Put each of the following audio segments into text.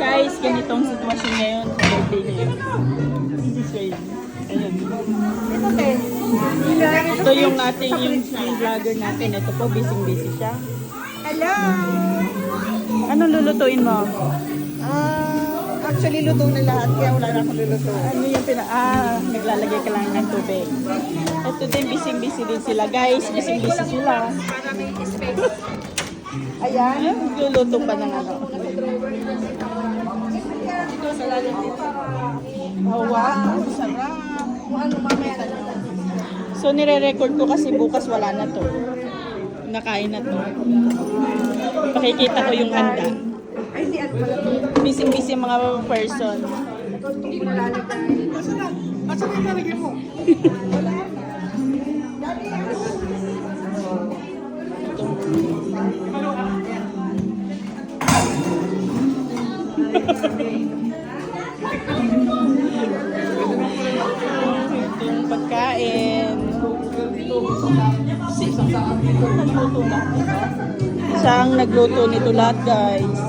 Guys, ganitong sitwasyon ngayon sa birthday ngayon. Hindi siya yun. Ayan. Ito yung ating yung vlogger natin. Ito po, busy siya. Hello! Anong lulutuin mo? Actually, luto na lahat, kaya wala na akong luluto. Ano yung naglalagay ka lang ng tubig. Ito din, busy din sila. Guys, busy sila. Ayan. Luluto pa ng ano. Oh, wow. Sarap. Ano mamaya na lang. So, nire-record ko kasi bukas wala na to. Nakain na to. Pakikita ko yung handa. Ay, hindi at pala. Busy mga person. Hindi mo lalagay. Masarap yung lalagay mo. Wala na. Ito yung pagkain. Nagluto na. Isang nagluto nito lahat, guys.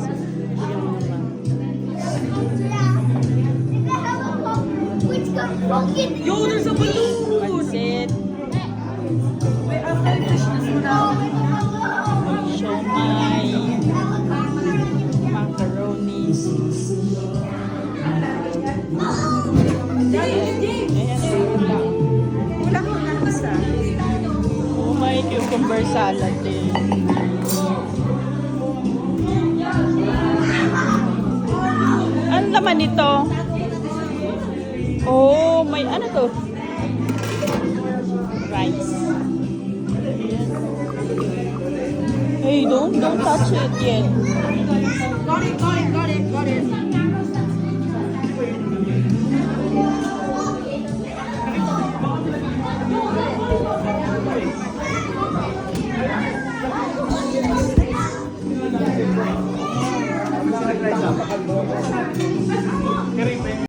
Yo, there's a balloon! Pansit. Wait, after Christmas mo na. Siomay. Macaroni. Wala ko na isa. Oh, may cucumber salad din. Ano laman nito? Oh, may ano to? Rice. Hey, don't touch it yet. Got it.